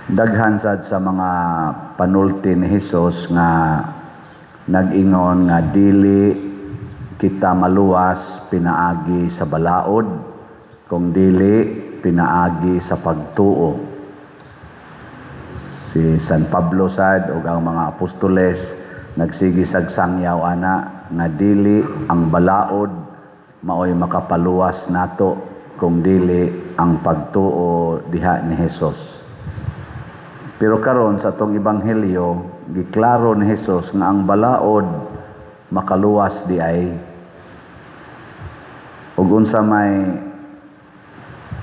Daghan sad sa mga panulti ni Hesus nga nag-ingon nga dili kita maluwas pinaagi sa balaod kung dili pinaagi sa pagtuo. Si San Pablo sad ug ang mga apostoles nagsigi sagsangyaw ana nga dili ang balaod maoy makapaluwas nato kung dili ang pagtuo diha ni Hesus. Pero karon sa atong ebanghelyo, giklaro ni Hesus nga ang balaod makaluwas di ay ug unsa may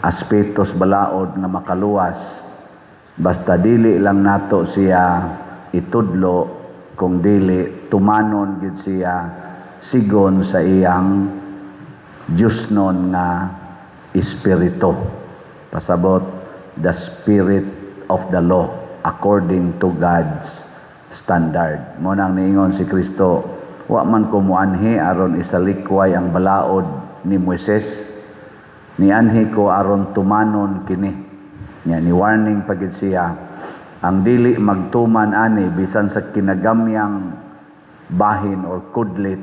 aspetos balaod nga makaluwas basta dili lang nato siya itudlo kung dili tumanon gid siya sigon sa iyang Diosnon nga espiritu. Pasabot, the spirit of the law according to God's standard. Mo nang niingon si Kristo, wa man ko muanhi aron isalikway ang balaod ni Moises, nianhi ko aron tumanon kini. Nya ni warning pagid siya, ang dili magtuman ani bisan sa kinagamyang bahin or kudlit,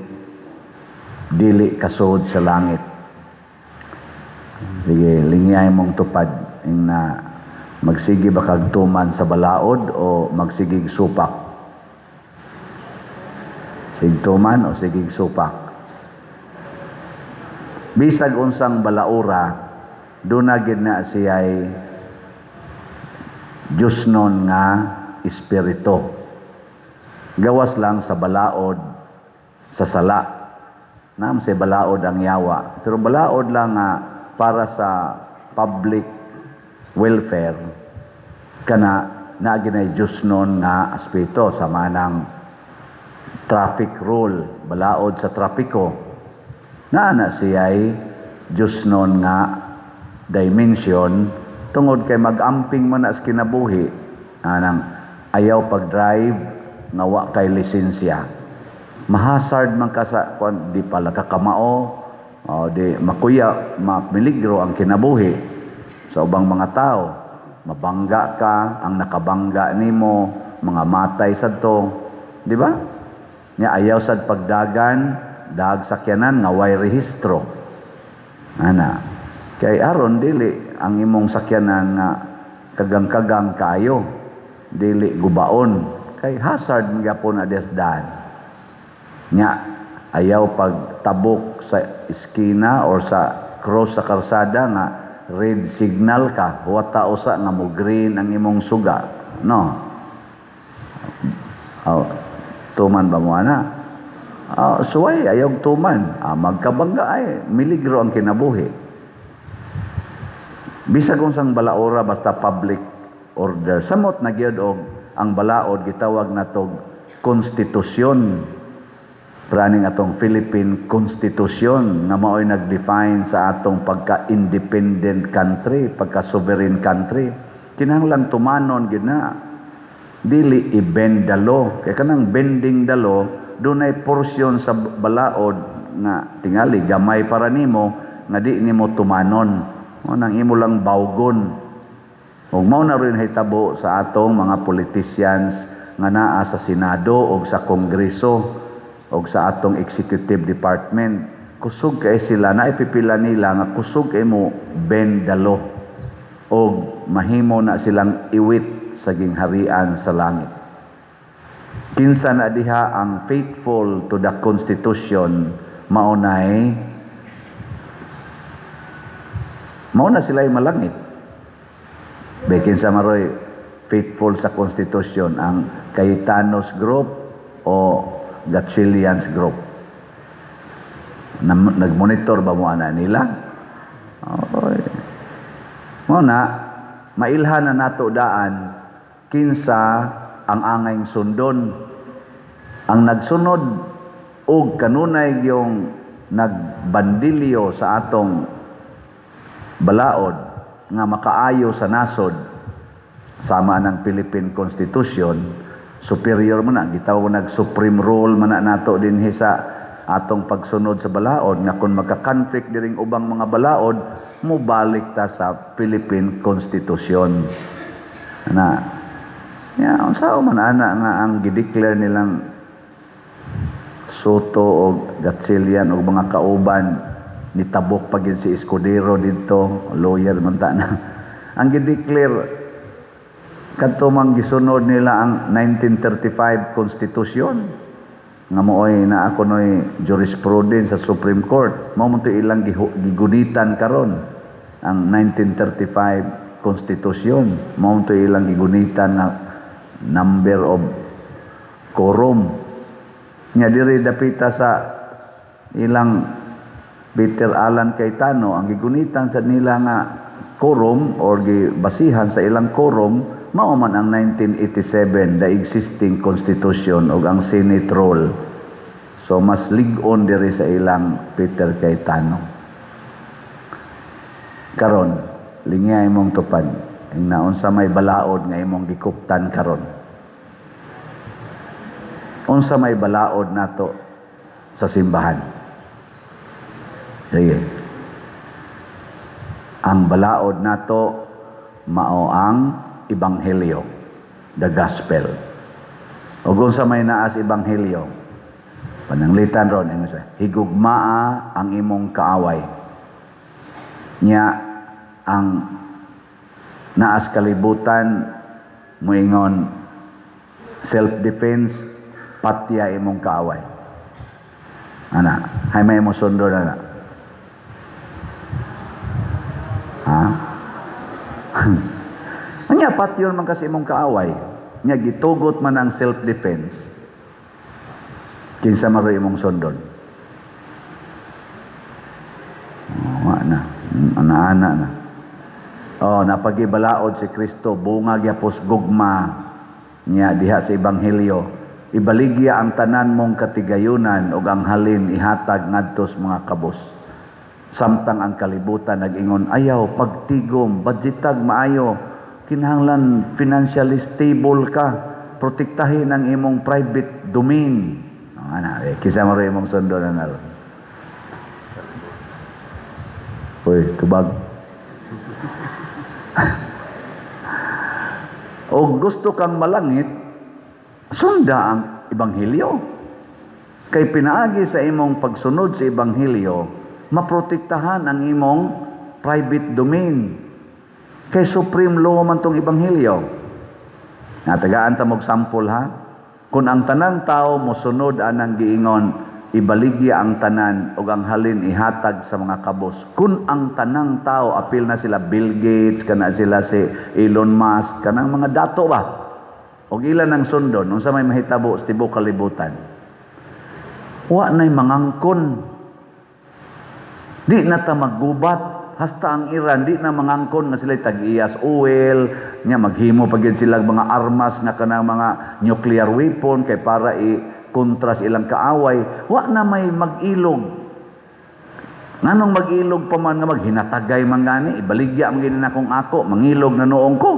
dili kasud sa langit. Sige, lingyay mong tupad na magsigi ba kag tuman sa balaod o magsigig supak? Sigtuman o sigig supak? Bisag unsang balaura, duna gid na siya'y Diosnon nga espiritu. Gawas lang sa balaod sa sala. Naam say balaod ang yawa. Pero balaod lang nga para sa public welfare kana na ginay Diosnon nga espiritu sa manang traffic rule, balaod sa trapiko. Na siya'y Diosnon nga dimension tungod kay mag-amping man as kinabuhi anang ayaw pag-drive nga wa kay lisensya. Mahasard man ka sa di pala kakamao o di makuya mapiligro ang kinabuhi sa ubang mga tao. Mabangga ka, ang nakabangga nimo mga matay sadto, di ba? Nya ayaw sad pagdagan dag sakyanan nga way rehistro. Ana kay aron dili ang imong sakyanan nga kagang-kagang kayo, dili gubaon kay hazard gyapon na desdan. Nya ayaw pagtabok sa iskina or sa cross sa karsada nga red signal ka, wata usa nga mo green ang imong suga, no? Tuman ba mo ana? Suway ayaw tuman, magkabangga ay miligro ang kinabuhi. Bisag unsang balaora basta public order. Samot na gyud og ang balaod gitawag natog konstitusyon. Praning atong Philippine Constitution nga mao'y nag-define sa atong pagka-independent country, pagka-sovereign country. Kinahanglan tumanon gid na. Dili i-bend the law. Kaya kanang bending the law, dunay porsyon sa balaod nga tingali gamay para nimo nga di nimo tumanon. Nang imo lang bawgon. Ug mao na rin hitabo sa atong mga politicians nga naa sa Senado o sa Kongreso o sa atong executive department. Kusog kay sila na ipipila nila nga kusog kay mo bend the law o mahimo na silang iwit sa gingharian sa langit. Kinsa na diha ang faithful to the Constitution, mauna sila'y malangit. Bekin sa maroy faithful sa Constitution, ang Cayetanos Group o Gatchalians Group. Nagmonitor ba mo ana nila? Okay. Muna, mailhan na nato daan kinsa ang angayng sundon. Ang nagsunod og kanunay yung nagbandilyo sa atong balaod nga makaayo sa nasod sama ng Philippine Constitution, superior man na gitawag nag supreme rule man na nato dinhi sa atong pagsunod sa balaod nga kung magka-conflict diring ubang mga balaod mobalik ta sa Philippine Constitution. Na unsa man ana nga ang gideclare nilang Soto o Gatchalian o mga kauban nitabok pa gid si Escudero dito, lawyer man ta na. Ang gideclare kadto mang gisunod nila ang 1935 Constitution nga mooy na ako noy jurisprudence sa Supreme Court. Mao man to ilang gigunitan karon ang 1935 Constitution. Mao to ilang gigunitan nga number of quorum. Nya diri dapita sa ilang Peter Allan Cayetano, ang gigunitan sa nila nga quorum or gibasihan sa ilang quorum mao man ang 1987 the existing constitution ug ang Senate rule. So mas lig-on diri sa ilang Peter Cayetano. Karon linya imong tupad ang naunsa may balaod nga imong gikuptan karon. Unsa may balaod nato sa simbahan? Sige. Ang balaod nato mao ang ebanghelyo, the gospel. Ug unsa may naas ebanghelyo? Pananglitan ron ano sa higugmaa ang imong kaaway. Nya ang naas kalibutan moingon self-defense patya imong kaaway. Ana, hay may mo sundo na. Ha? Anya patyon man kasi imong kaaway. Nya gitugot man ang self-defense. Kinsa maro imong sundon? Na. Ana-ana na. Napagibalaod si Kristo, bunga gyapos gugma niya diha sa ebanghelyo. Ibaligya ang tanan mong katigayunan ug ang halin ihatag ngadto sa mga kabos. Samtang ang kalibutan nag-ingon, ayaw pagtigom, budgetag maayo, kinahanglan financially stable ka, protektahin ang imong private domain. Kisa mo rin imong sundo na naroon. Uy, tubag. O gusto kang malangit, sunda ang ebanghelyo. Kay pinaagi sa imong pagsunod sa ebanghelyo, maprotektahan ang imong private domain. Kay supreme law man tong ebanghelyo. Natagaan ta mog sample ha. Kung ang tanang tao mosunod anang giingon, ibaligya ang tanan ug ang halin ihatag sa mga kabos. Kung ang tanang tao apil na sila Bill Gates, kana sila si Elon Musk, kanang mga dato ba? Og ilan ang sundon unsa may mahitabo sa tibuok kalibutan. Wa nay mangangkon. Di na ta maggubat hasta ang Iran di na mangangkon nga sila tag-iyas oil nya maghimo pagid sila mga armas nga kanang mga nuclear weapon kay para kontras ilang kaaway. Wa na may mag-ilog. Nganong mag-ilog pa man nga maghinatagay man gani ibaligya ang gini nakong ako mangilog na noong ko.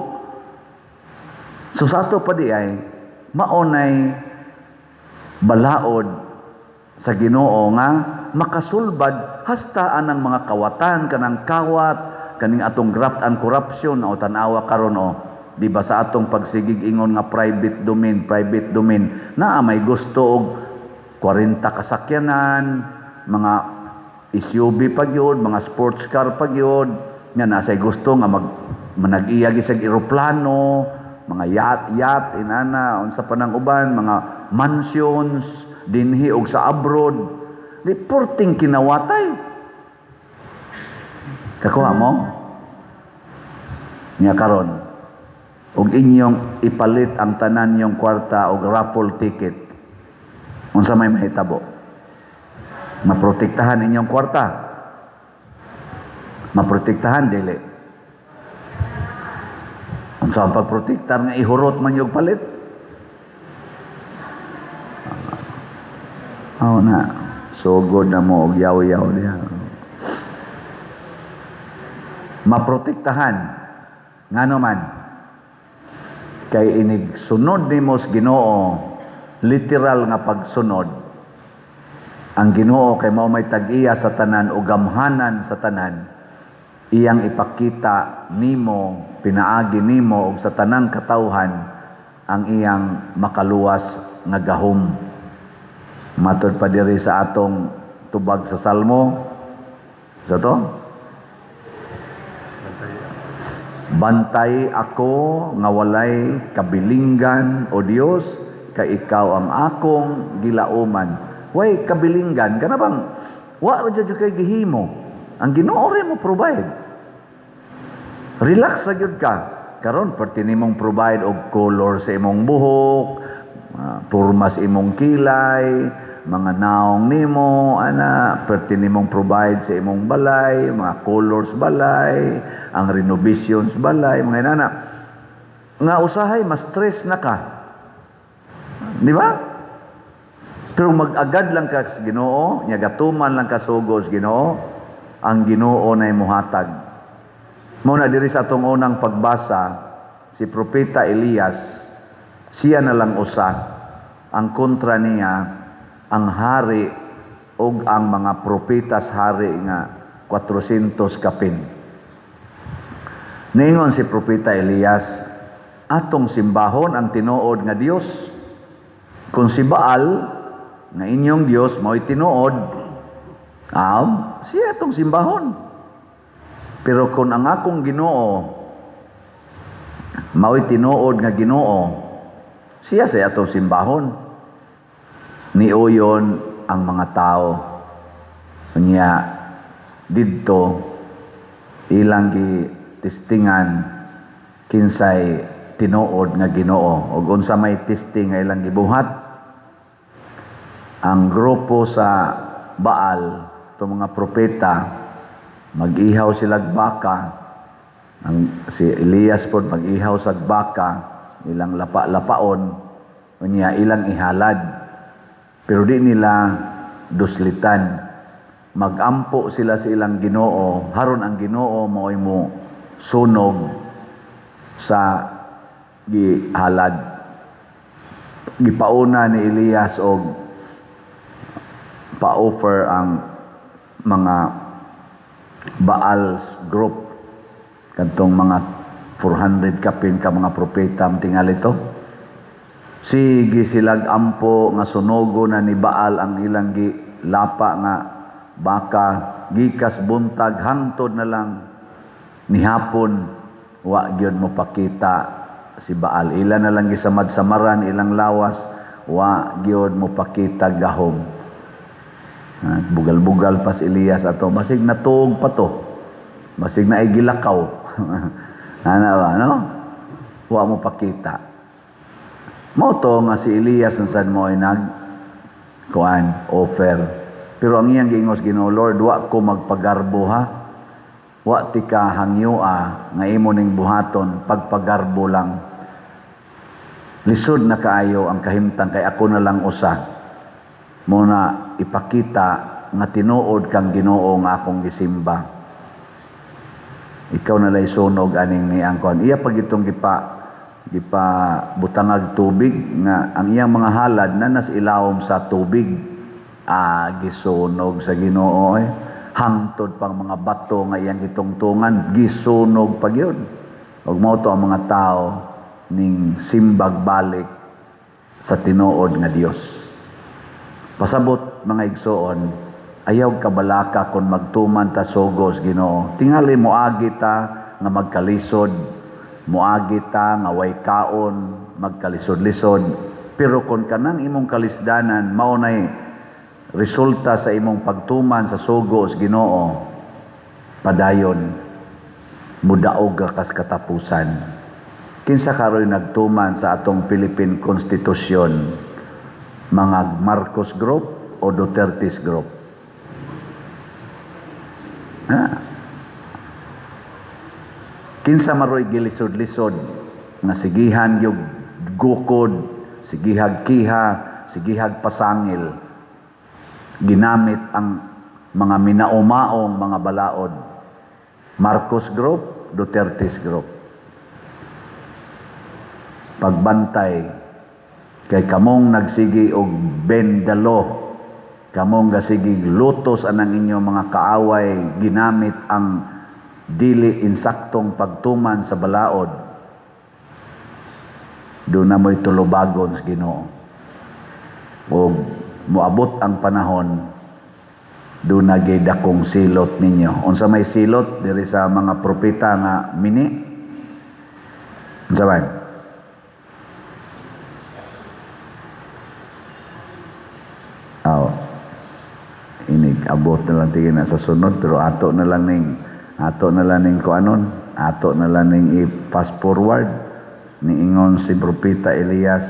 So sa ato pa di ay maunay balaod sa Ginoo nga makasulbad hasta anang mga kawatan kanang kawat kaning atong graft and corruption o tanawa karon di ba sa atong pagsigig ingon nga private domain naa may gusto og 40 kasakyanan mga SUV pagyod mga sports car pagyod nya nasay gusto nga manag-iya gisag eroplano mga yacht inana unsa pa nang uban mga mansions dinhi og sa abroad di porting kinawatay kakuha mo nya karon ug inyong ipalit ang tanan yung kwarta og raffle ticket unsa may mahitabo maprotektahan inyong kwarta maprotektahan dili unsa ang pagprotektar nga ihurot man yung palit na sugod na mo og yaw-yaw diha maprotektahan ngano man kay inig sunod nimo sa Ginoo literal nga pagsunod ang Ginoo kay mao may tag-iya sa tanan o gamhanan sa tanan iyang ipakita nimo, pinaagi nimo og sa tanang katawhan ang iyang makaluwas nga gahom. Matod pa diri sa atong tubag sa Salmo, sa to? Bantay ako nga walay kabilinggan o Dios, kay ikaw ang akong gilauman. Way kabilinggan, kana bang wa ra jud kay gihimo. Ang Ginoo rin mo provide. Relax ra jud ka. Karon perti nimong provide og color sa imong buhok, purmas imong kilay, mga naong nimo, perti nimong provide sa imong balay, mga colors balay, ang renovations balay, mga inana. Nga usahay, mas stress na ka. Di ba? Pero mag-agad lang ka sa Ginoo, nyagatuman lang ka sugos Ginoo, ang Ginoo na imuhatag. Muna diri sa atong unang pagbasa, si Propeta Elias, siya na lang usa, ang kontra niya, ang hari o ang mga propetas hari nga 400 kapin. Ningon si Propeta Elias, atong simbahon ang tinuod nga Dios. Kung si Baal, nga inyong Dios, mo'y tinuod, siya atong simbahon. Pero kung ang akong Ginoo, mao'y tinuod nga Ginoo, siya sa atong simbahon. Niuyon ang mga tao. Kanya, didto, ilang gitistingan, kinsay tinuod nga Ginoo. O unsa may testing nga ilang gibuhat, ang grupo sa Baal, itong mga propeta, mag-ihaw sila baka, si Elias po mag-ihaw sa baka, ilang lapa-lapaon, niya ilang ihalad, pero di nila duslitan. Magampo sila sa ilang Ginoo, haron ang Ginoo mo'y mo sunog sa gihalad. Gipauna ni Elias og pa-offer ang mga Baal's group, kantong mga 400 kapin ka mga propeta tingali to. Sige silag ampo nga sunogo na ni Baal ang ilang lapa nga baka, gikas buntag hangtod na lang ni hapon, wa gyud mo pakita si Baal. Ilan na lang gisamad-samaran ilang lawas, wa gyud mo pakita gahom. Bugal-bugal pas Elias ato, basig natuog pa to, basig na igilakaw. Ano ba, no? Wa mo pakita. Mo to nga si Elias san mo ay offer. Pero ang iyang giingos Ginoo, Lord, wa ko magpagarbo ha. Wa ti ka hangyua nga imo ning buhaton, pagpagarbo lang. Lisod na kaayo ang kahimtang, kay ako na lang usa. Muna ipakita nga tinuod kang Ginoo nga akong gisimba. Ikaw na lay sunog aning ni angkon. Iya pag itong gipa butangag tubig nga ang iyang mga halad na nas ilawom sa tubig. Gisunog sa Ginoo hangtod pang mga bato nga iyang gitungtungan, gisunog pag yun. Ug mao to ang mga tao ning simbag balik sa tinuod nga Dios. Pasabot mga igsoon, ayaw kabalaka kung magtuman ta sugos Ginoo. Tingali moagi ta nga magkalisod, moagi ta nga way kaon, magkalisod-lisod. Pero kung kanang imong kalisdanan mao nay resulta sa imong pagtuman sa sugos Ginoo, padayon mudaog ka kas katapusan. Kinsa karoy nagtuman sa atong Philippine Constitution, mga Marcos Group o Duterte's Group? Kinsa maroy gilisod-lisod nga sigihan yung gukod, sigihag kiha, sigihag pasangil, ginamit ang mga minaumaong mga balaod? Marcos Group, Duterte's Group. Pagbantay kay kamong nagsigi og bendalo, kamong gasigi lutos anang inyong mga kaaway, ginamit ang dili insaktong pagtuman sa balaod, doon na mo'y tulubagon sa Ginoo. O moabot ang panahon, doon na gay dakong silot ninyo. Unsa may silot diri sa mga propeta nga mini? Unsa man? Inig abot na lang tingin na sa sunod, pero ato na lang ning kuanon, ato na lang ning i-fast forward. Niingon si Propeta Elias,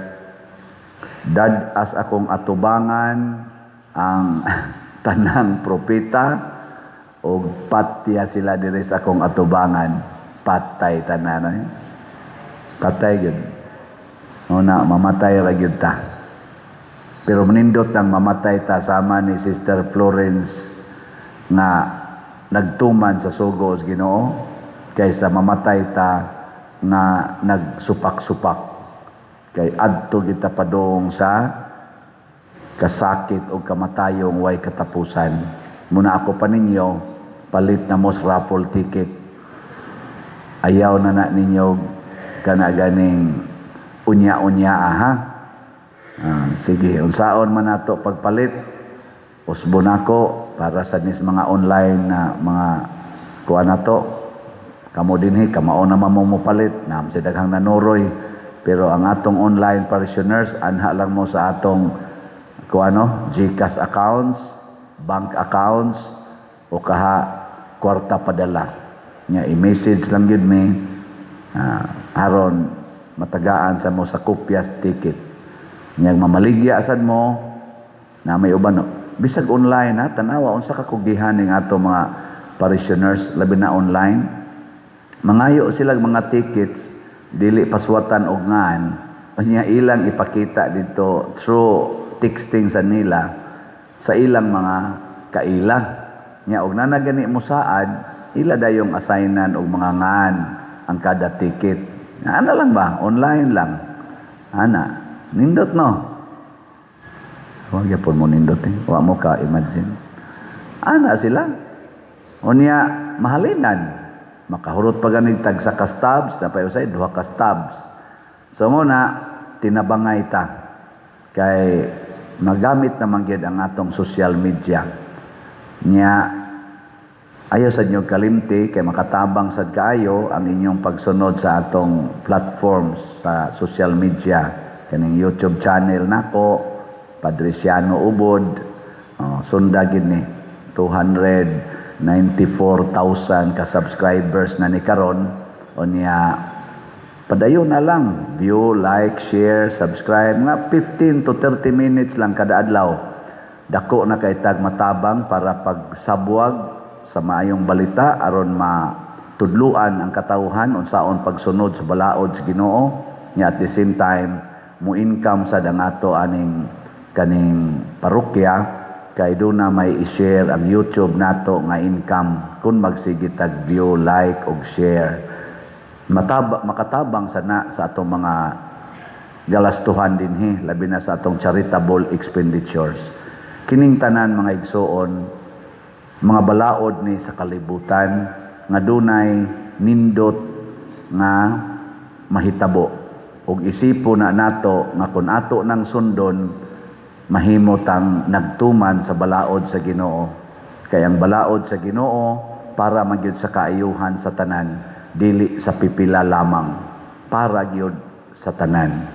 dadas akong atubangan ang tanang propeta, o patya sila diri sa akong atubangan, patay tanan. Patay gyud. Una mamatay ra gyud ta. Pero manindot ang mamatay ta sama ni Sister Florence nga nagtuman sa sugo sa Ginoo kaysa mamatay ta nga nagsupak-supak. Kay adto kita padong sa kasakit o kamatayong way katapusan. Muna ako pa ninyo, palit na mo sa raffle ticket. Ayaw na ninyo kana ganing unya-unya ha. Sige, unsaon man nato pagpalit, usbon ako para sa mga online na mga kuha nato. Kamo dinhi, kamao naman mo palit, na sa daghang nanuroy. Pero ang atong online parishioners, anha lang mo sa atong GCash accounts, bank accounts, o kaha kwarta padala. I-message lang yun me, aron matagaan sa mo sa kopyas ticket. Niyang mamaligya asad mo na may uban bisag online ha, tanawa unsa ka kugihan ning ato mga parishioners labi na online. Mangayo sila mga tickets dili paswatan og ngan, unya ilang ipakita dito through texting sa nila sa ilang mga kaila. Nya og nana gani mo saad, ila dayong assignan og mga ngan ang kada ticket. Ana lang ba? Online lang. Ana nindot no. Huwag yapon mo nindot eh. Huwag mo ka imagine. Ana sila. Unya mahalinan. Makahurot pa ganit tag sa kastabs. Napay usay, 2 kastabs. So muna, tinabangay ta. Kay magamit naman gyud ang atong social media. Nya, ayaw sa inyo kalimti, kay makatabang sad kaayo ang inyong pagsunod sa atong platforms sa social media. Kaning YouTube channel nako, Padre Siano Ubod, sundagin ni 294,000 ka subscribers na ni karon. Unya padayon na lang, view, like, share, subscribe nga 15 to 30 minutes lang kada adlaw. Dako na kay tag matabang para pagsabwag sa maayong balita aron matudluan ang katawhan unsaon pagsunod sa balaod sa Ginoo. Nya at the same time mo income sa dangato aning kaning parokya, kay doon na may i-share ang YouTube nato nga income kung magsige tag view, like og share. Makatabang sana sa atong mga galastuhan dinhi, labi na sa atong charitable expenditures. Kining tanan mga igsoon, mga balaod ni sa kalibutan nga dunay nindot nga mahitabo. Ug isipo na nato nga kun ato nang sundon, mahimot ang nagtuman sa balaod sa Ginoo. Kay ang balaod sa Ginoo para magyud sa kaayuhan sa tanan, dili sa pipila lamang, para gyud sa tanan.